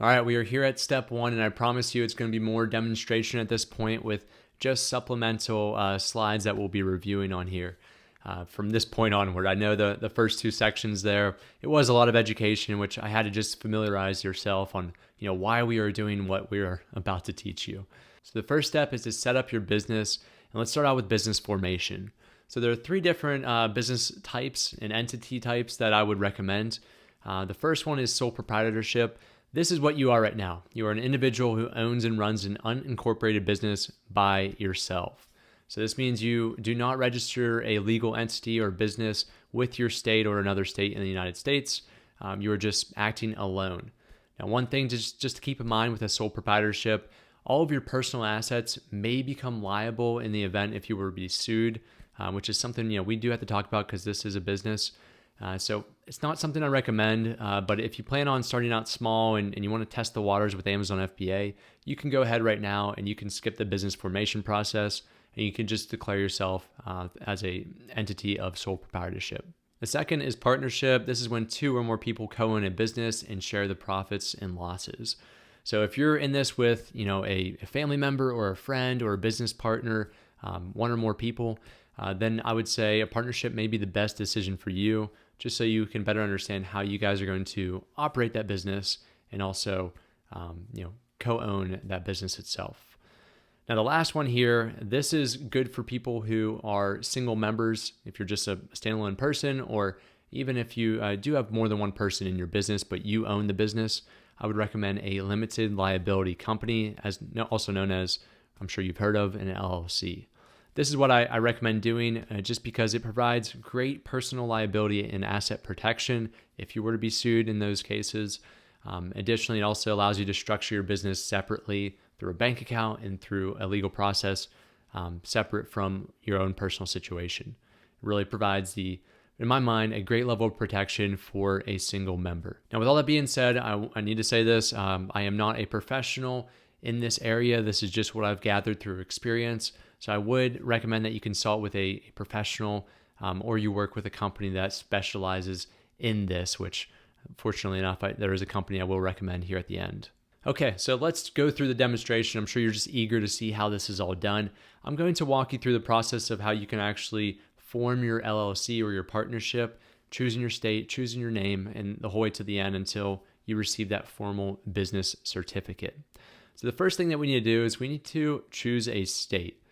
All right, we are here at step one, and I promise you it's going to be more demonstration at this point with just supplemental slides that we'll be reviewing on here. From this point onward, I know the first two sections there, it was a lot of education in which I had to just familiarize yourself on why we are doing what we are about to teach you. So the first step is to set up your business, and let's start out with business formation. So there are three different business types and entity types that I would recommend. The first one is sole proprietorship. This is what you are right now. You are an individual who owns and runs an unincorporated business by yourself. So this means you do not register a legal entity or business with your state or another state in the United States. You are just acting alone. Now, one thing just to keep in mind with a sole proprietorship, all of your personal assets may become liable in the event if you were to be sued, which is something we do have to talk about because this is a business. So it's not something I recommend, but if you plan on starting out small and you want to test the waters with Amazon FBA, you can go ahead right now and you can skip the business formation process and you can just declare yourself as a entity of sole proprietorship. The second is partnership. This is when two or more people co-own a business and share the profits and losses. So if you're in this with a family member or a friend or a business partner, one or more people, then I would say a partnership may be the best decision for you, just so you can better understand how you guys are going to operate that business and also, co-own that business itself. Now, the last one here, this is good for people who are single members, if you're just a standalone person, or even if you do have more than one person in your business, but you own the business, I would recommend a limited liability company, also known as, I'm sure you've heard of, an LLC. This is what I recommend doing just because it provides great personal liability and asset protection if you were to be sued in those cases. Additionally, it also allows you to structure your business separately through a bank account and through a legal process separate from your own personal situation. It really provides in my mind, a great level of protection for a single member. Now, with all that being said, I need to say this. I am not a professional in this area. This is just what I've gathered through experience. So I would recommend that you consult with a professional or you work with a company that specializes in this, which fortunately enough, there is a company I will recommend here at the end. Okay, so let's go through the demonstration. I'm sure you're just eager to see how this is all done. I'm going to walk you through the process of how you can actually form your LLC or your partnership, choosing your state, choosing your name, and the whole way to the end until you receive that formal business certificate. So the first thing that we need to do is we need to choose a state.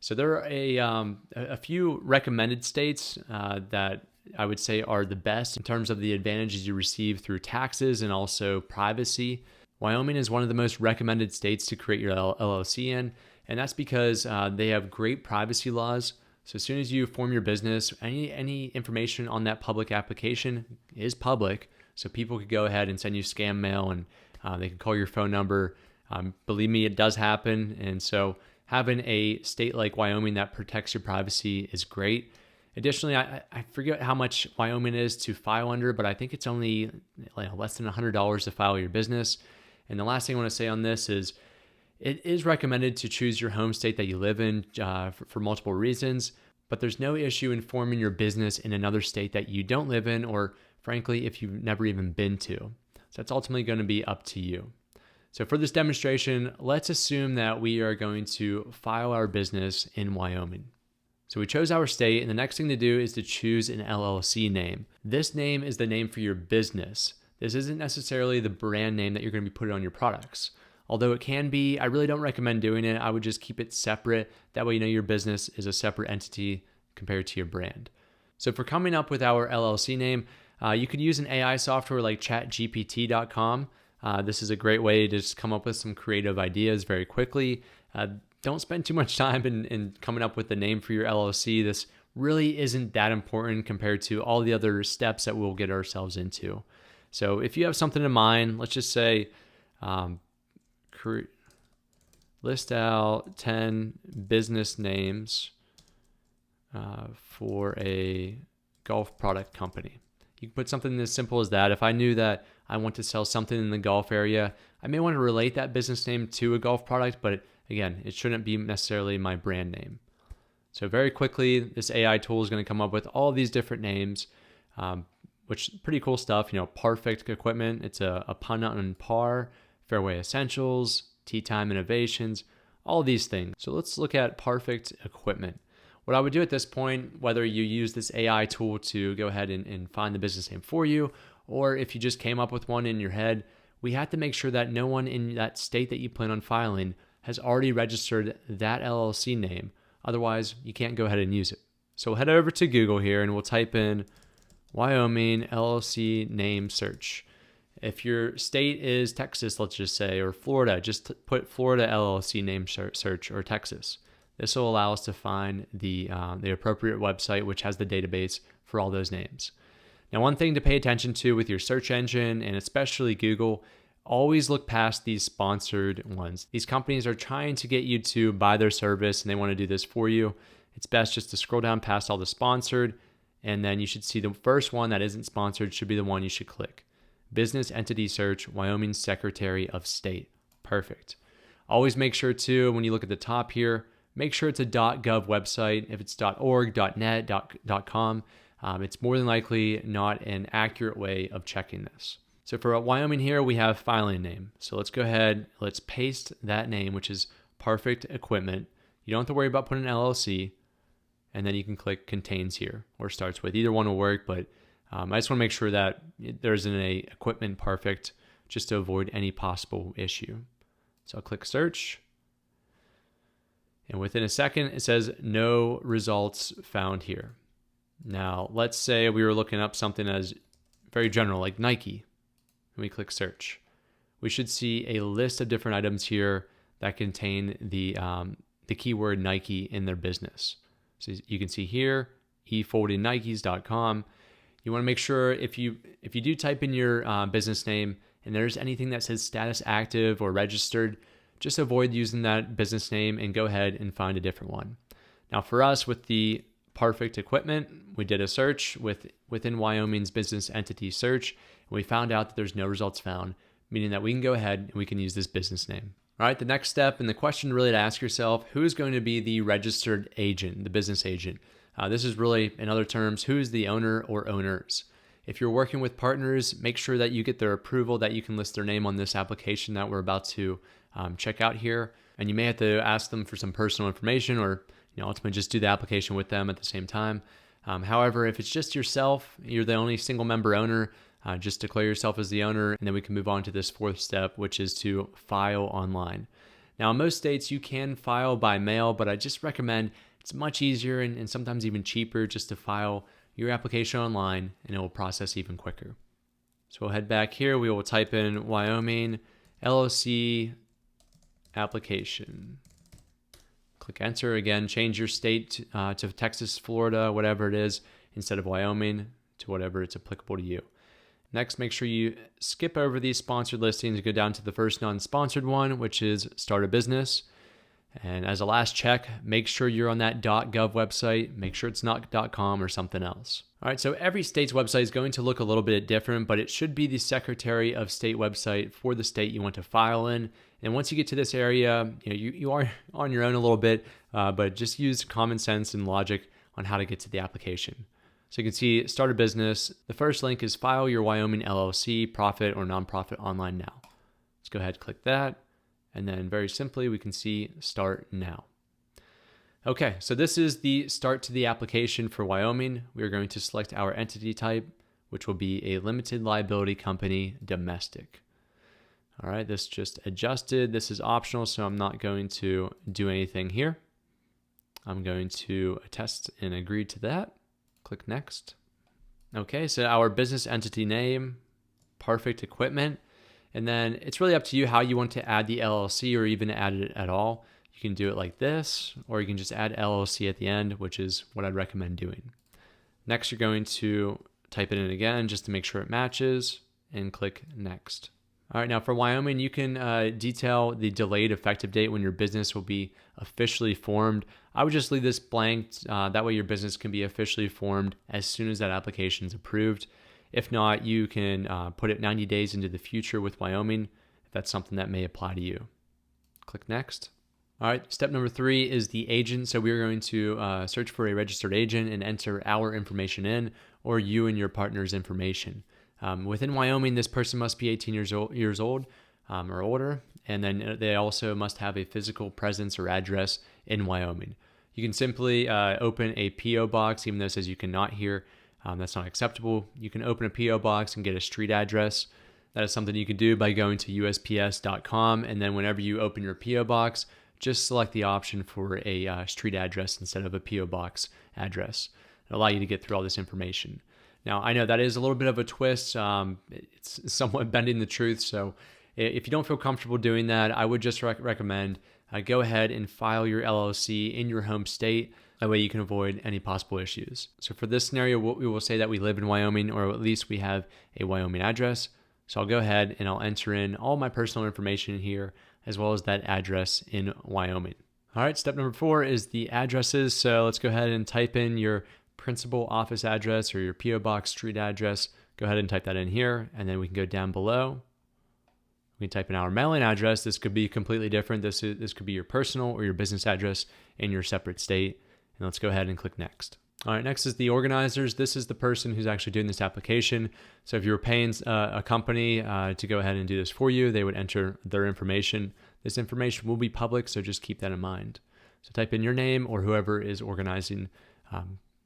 So there are a few recommended states that I would say are the best in terms of the advantages you receive through taxes and also privacy. Wyoming is one of the most recommended states to create your LLC in, and that's because they have great privacy laws. So as soon as you form your business, any information on that public application is public. So people could go ahead and send you scam mail and they can call your phone number. Believe me, it does happen. And so having a state like Wyoming that protects your privacy is great. Additionally, I forget how much Wyoming is to file under, but I think it's only less than $100 to file your business. And the last thing I want to say on this is it is recommended to choose your home state that you live in for multiple reasons, but there's no issue in forming your business in another state that you don't live in, or frankly, if you've never even been to. So that's ultimately going to be up to you. So for this demonstration, let's assume that we are going to file our business in Wyoming. So we chose our state, and the next thing to do is to choose an LLC name. This name is the name for your business. This isn't necessarily the brand name that you're going to be putting on your products. Although it can be, I really don't recommend doing it. I would just keep it separate. That way your business is a separate entity compared to your brand. So for coming up with our LLC name, you could use an AI software like ChatGPT.com. This is a great way to just come up with some creative ideas very quickly. Don't spend too much time in coming up with the name for your LLC. This really isn't that important compared to all the other steps that we'll get ourselves into. So if you have something in mind, let's just say list out 10 business names for a golf product company. You can put something as simple as that. If I knew that I want to sell something in the golf area, I may want to relate that business name to a golf product, but again, it shouldn't be necessarily my brand name. So very quickly, this AI tool is going to come up with all these different names, which is pretty cool stuff. Perfect equipment. It's a pun on par. Fairway Essentials, Tea Time Innovations, all these things. So let's look at perfect equipment. What I would do at this point, whether you use this AI tool to go ahead and find the business name for you, or if you just came up with one in your head, we have to make sure that no one in that state that you plan on filing has already registered that LLC name. Otherwise, you can't go ahead and use it. So we'll head over to Google here and we'll type in Wyoming LLC name search. If your state is Texas, let's just say, or Florida, just put Florida LLC name search or Texas. This will allow us to find the appropriate website, which has the database for all those names. Now, one thing to pay attention to with your search engine, and especially Google, always look past these sponsored ones. These companies are trying to get you to buy their service, and they want to do this for you. It's best just to scroll down past all the sponsored, and then you should see the first one that isn't sponsored should be the one you should click. Business Entity Search, Wyoming Secretary of State. Perfect. Always make sure too, when you look at the top here, make sure it's a .gov website. If it's .org, .net, .com, it's more than likely not an accurate way of checking this. So for Wyoming here, we have filing name. So let's go ahead, let's paste that name, which is Perfect Equipment. You don't have to worry about putting an LLC, and then you can click Contains here, or Starts With. Either one will work, but I just want to make sure that there isn't a Equipment Perfect, just to avoid any possible issue. So I'll click Search. And within a second, it says no results found here. Now, let's say we were looking up something as very general, like Nike, and we click search. We should see a list of different items here that contain the keyword Nike in their business. So you can see here, efoldingnikes.com. You want to make sure if you do type in your business name and there's anything that says status active or registered, just avoid using that business name and go ahead and find a different one. Now for us with the Perfect Equipment, we did a search within Wyoming's business entity search, and we found out that there's no results found, meaning that we can go ahead and we can use this business name. All right, the next step and the question really to ask yourself, who is going to be the registered agent, the business agent? This is really, in other terms, who is the owner or owners? If you're working with partners, make sure that you get their approval that you can list their name on this application that we're about to check out here. And you may have to ask them for some personal information or ultimately just do the application with them at the same time. However, if it's just yourself, you're the only single member owner, just declare yourself as the owner, and then we can move on to this fourth step, which is to file online. Now, in most states, you can file by mail, but I just recommend it's much easier and sometimes even cheaper just to file your application online, and it will process even quicker. So we'll head back here. We will type in Wyoming LLC application. Click enter. Again, change your state to Texas, Florida, whatever it is, instead of Wyoming to whatever it's applicable to you. Next, make sure you skip over these sponsored listings and go down to the first non-sponsored one, which is Start a Business. And as a last check, make sure you're on that .gov website. Make sure it's not .com or something else. All right, so every state's website is going to look a little bit different, but it should be the Secretary of State website for the state you want to file in. And once you get to this area, you are on your own a little bit, but just use common sense and logic on how to get to the application. So you can see Start a Business. The first link is File Your Wyoming LLC, Profit or Nonprofit Online Now. Let's go ahead and click that. And then very simply, we can see Start Now. Okay, so this is the start to the application for Wyoming. We are going to select our entity type, which will be a limited liability company, domestic. All right, this just adjusted. This is optional, so I'm not going to do anything here. I'm going to attest and agree to that. Click Next. Okay, so our business entity name, Perfect Equipment. And then it's really up to you how you want to add the LLC or even add it at all. You can do it like this, or you can just add LLC at the end, which is what I'd recommend doing. Next, you're going to type it in again just to make sure it matches and click Next. All right, now for Wyoming, you can detail the delayed effective date when your business will be officially formed. I would just leave this blank. That way your business can be officially formed as soon as that application is approved. If not, you can put it 90 days into the future with Wyoming, if that's something that may apply to you. Click Next. All right, step number 3 is the agent. So we're going to search for a registered agent and enter our information in, or you and your partner's information. Within Wyoming, this person must be 18 years old. or older. And then they also must have a physical presence or address in Wyoming. You can simply open a P.O. box, even though it says you cannot here. That's not acceptable. You can open a P.O. box and get a street address. That is something you can do by going to USPS.com. And then whenever you open your P.O. box, just select the option for a street address instead of a P.O. box address. It'll allow you to get through all this information. Now, I know that is a little bit of a twist. It's somewhat bending the truth. So if you don't feel comfortable doing that, I would just recommend go ahead and file your LLC in your home state. That way you can avoid any possible issues. So for this scenario, we will say that we live in Wyoming, or at least we have a Wyoming address. So I'll go ahead and I'll enter in all my personal information here, as well as that address in Wyoming. All right, step number 4 is the addresses. So let's go ahead and type in your principal office address or your P.O. box street address. Go ahead and type that in here, and then we can go down below. We can type in our mailing address. This could be completely different. This could be your personal or your business address in your separate state. And let's go ahead and click next. All right, next is the organizers. This is the person who's actually doing this application. So if you were paying a company to go ahead and do this for you, they would enter their information. This information will be public, so just keep that in mind. So type in your name or whoever is organizing,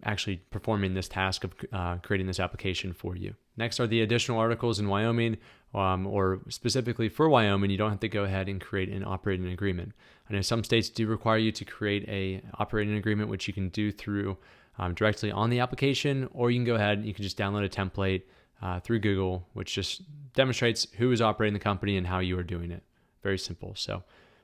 actually performing this task of creating this application for you. Next are the additional articles in Wyoming, or specifically for Wyoming, you don't have to go ahead and create an operating agreement. I know some states do require you to create a operating agreement, which you can do through directly on the application, or you can go ahead and you can just download a template through Google, which just demonstrates who is operating the company and how you are doing it. Very simple. So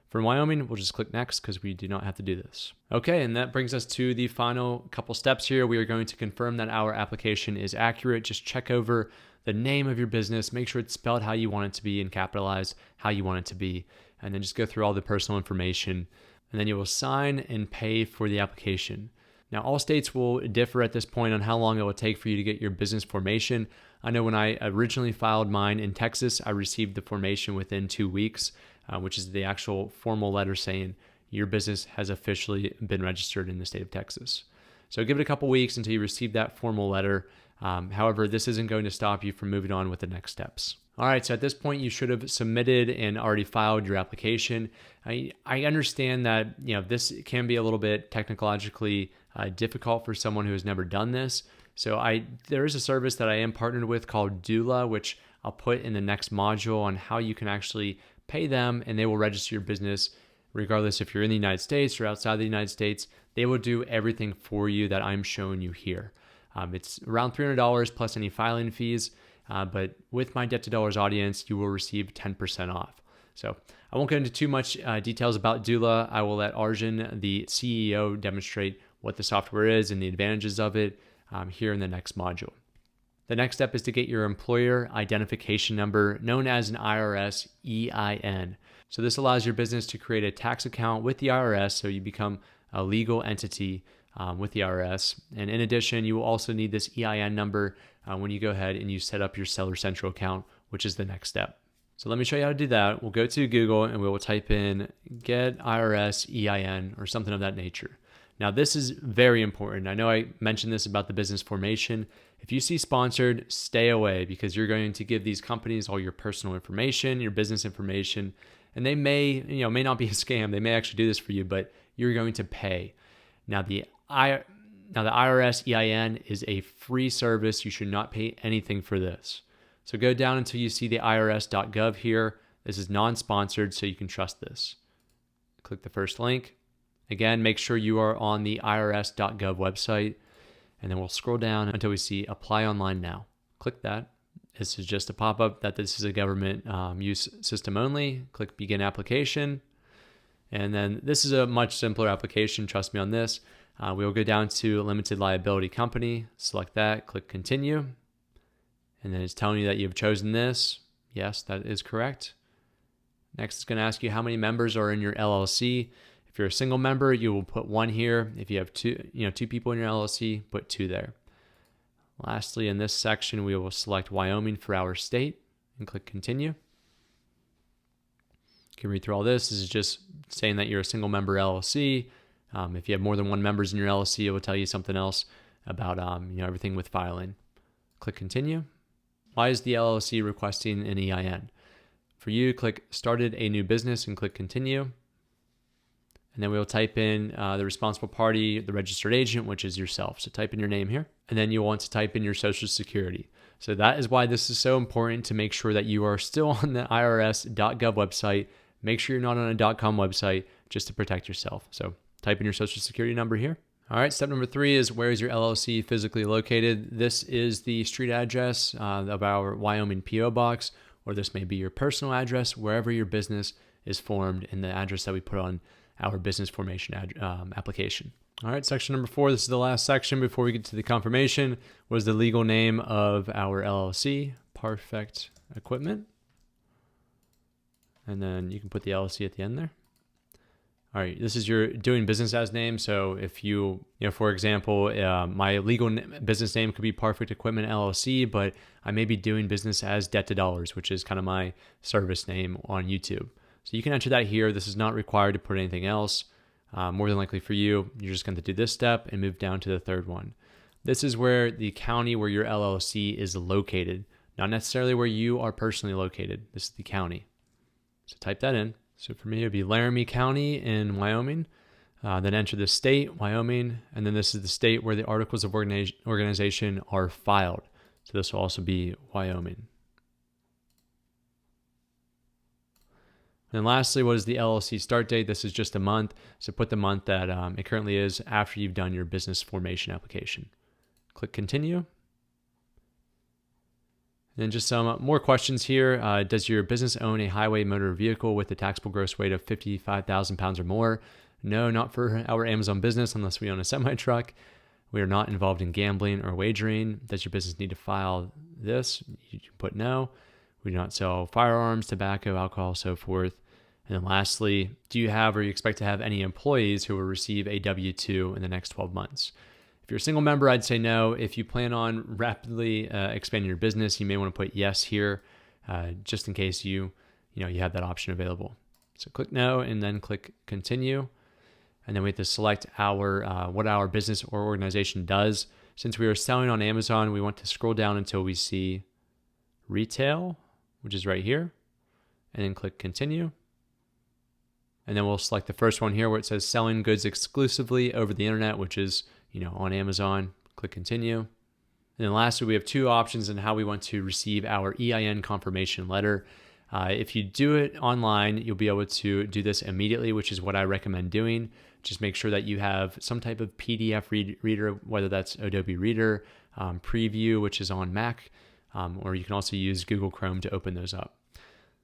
for Wyoming, we'll just click next because we do not have to do this. Okay, and that brings us to the final couple steps here. We are going to confirm that our application is accurate. Just check over the name of your business, make sure it's spelled how you want it to be and capitalized how you want it to be, and then just go through all the personal information, and then you will sign and pay for the application. Now, all states will differ at this point on how long it will take for you to get your business formation. I know when I originally filed mine in Texas, I received the formation within 2 weeks, which is the actual formal letter saying your business has officially been registered in the state of Texas. So give it a couple weeks until you receive that formal letter. However, this isn't going to stop you from moving on with the next steps. All right, so at this point, you should have submitted and already filed your application. I understand that this can be a little bit technologically difficult for someone who has never done this. So there is a service that I am partnered with called Doola, which I'll put in the next module on how you can actually pay them, and they will register your business regardless if you're in the United States or outside the United States. They will do everything for you that I'm showing you here. It's around $300 plus any filing fees, but with my Debt to Dollars audience, you will receive 10% off. So I won't get into too much details about Doola. I will let Arjun, the CEO, demonstrate what the software is and the advantages of it here in the next module. The next step is to get your employer identification number, known as an IRS EIN. So this allows your business to create a tax account with the IRS, so you become a legal entity with the IRS. And in addition, you will also need this EIN number when you go ahead and you set up your Seller Central account, which is the next step. So let me show you how to do that. We'll go to Google and we will type in get IRS EIN or something of that nature. Now, this is very important. I know I mentioned this about the business formation. If you see sponsored, stay away, because you're going to give these companies all your personal information, your business information, and they may not be a scam. They may actually do this for you, but you're going to pay. Now, the IRS EIN is a free service. You should not pay anything for this. So go down until you see the irs.gov here. This is non-sponsored, so you can trust this. Click the first link. Again, make sure you are on the irs.gov website, and then we'll scroll down until we see Apply Online Now. Click that. This is just a pop-up that this is a government use system only. Click Begin Application. And then this is a much simpler application. Trust me on this. We will go down to Limited Liability Company. Select that. Click Continue. And then it's telling you that you've chosen this. Yes, that is correct. Next, it's going to ask you how many members are in your LLC. If you're a single member, you will put 1 here. If you have two people in your LLC, put 2 there. Lastly, in this section, we will select Wyoming for our state and click Continue. You can read through all this. This is just saying that you're a single member LLC. If you have more than 1 members in your LLC, it will tell you something else about everything with filing. Click Continue. Why is the LLC requesting an EIN? For you, click started a new business and click continue. And then we'll type in the responsible party, the registered agent, which is yourself. So type in your name here, and then you'll want to type in your social security. So that is why this is so important, to make sure that you are still on the irs.gov website. Make sure you're not on a .com website, just to protect yourself. So type in your social security number here. All right, step number 3 is, where is your LLC physically located? This is the street address of our Wyoming PO box, or this may be your personal address, wherever your business is formed, in the address that we put on our business formation application. All right, section number 4, this is the last section before we get to the confirmation. What is the legal name of our LLC? Perfect Equipment. And then you can put the LLC at the end there. All right, this is your doing business as name. So if you for example, my legal business name could be Perfect Equipment LLC, but I may be doing business as Debt to Dollars, which is kind of my service name on YouTube. So you can enter that here. This is not required to put anything else. More than likely for you, you're just going to do this step and move down to the third one. This is where the county where your LLC is located, not necessarily where you are personally located. This is the county. So type that in. So for me, it would be Laramie County in Wyoming. Then enter the state, Wyoming, and then this is the state where the articles of organization are filed. So this will also be Wyoming. And lastly, what is the LLC start date? This is just a month. So put the month that it currently is after you've done your business formation application. Click continue. And then just some more questions here. Does your business own a highway motor vehicle with a taxable gross weight of 55,000 pounds or more? No, not for our Amazon business unless we own a semi-truck. We are not involved in gambling or wagering. Does your business need to file this? You can put no. We do not sell firearms, tobacco, alcohol, so forth. And then lastly, do you have or you expect to have any employees who will receive a W-2 in the next 12 months? If you're a single member, I'd say no. If you plan on rapidly expanding your business, you may want to put yes here, just in case you have that option available. So click no and then click continue. And then we have to select what our business or organization does. Since we are selling on Amazon, we want to scroll down until we see retail, which is right here, and then click continue. And then we'll select the first one here where it says selling goods exclusively over the internet, which is, on Amazon. Click continue. And then lastly, we have two options in how we want to receive our EIN confirmation letter. If you do it online, you'll be able to do this immediately, which is what I recommend doing. Just make sure that you have some type of PDF reader, whether that's Adobe Reader, Preview, which is on Mac, or you can also use Google Chrome to open those up.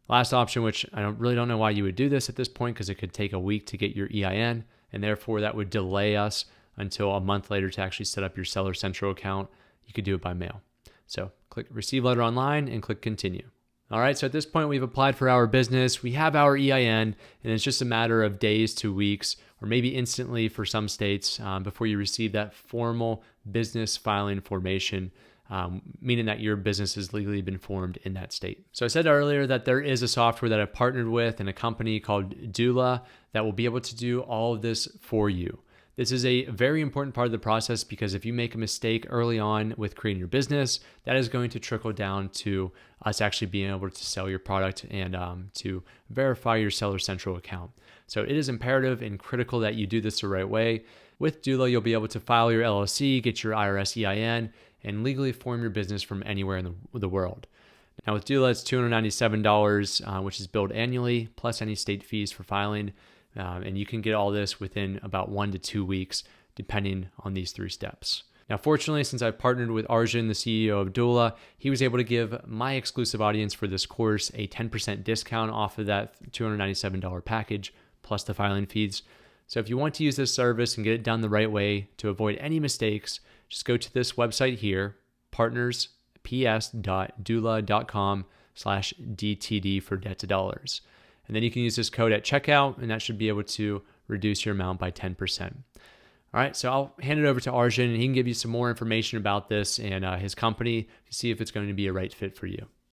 Last option, which I really don't know why you would do this at this point, because it could take a week to get your EIN, and therefore that would delay us until a month later to actually set up your Seller Central account. You could do it by mail. So click Receive Letter Online and click Continue. All right, so at this point, we've applied for our business. We have our EIN, and it's just a matter of days to weeks, or maybe instantly for some states, before you receive that formal business filing formation, meaning that your business has legally been formed in that state. So I said earlier that there is a software that I've partnered with and a company called Doola that will be able to do all of this for you. This is a very important part of the process because if you make a mistake early on with creating your business, that is going to trickle down to us actually being able to sell your product and to verify your Seller Central account. So it is imperative and critical that you do this the right way. With Doola, you'll be able to file your LLC, get your IRS EIN, and legally form your business from anywhere in the world. Now with Doola, it's $297, which is billed annually, plus any state fees for filing. And you can get all this within about 1 to 2 weeks, depending on these 3 steps. Now, fortunately, since I've partnered with Arjun, the CEO of Doola, he was able to give my exclusive audience for this course a 10% discount off of that $297 package, plus the filing fees. So if you want to use this service and get it done the right way to avoid any mistakes, just go to this website here, partners.doola.com/DTD for debt to dollars. And then you can use this code at checkout, and that should be able to reduce your amount by 10%. All right, so I'll hand it over to Arjun, and he can give you some more information about this and his company to see if it's going to be a right fit for you.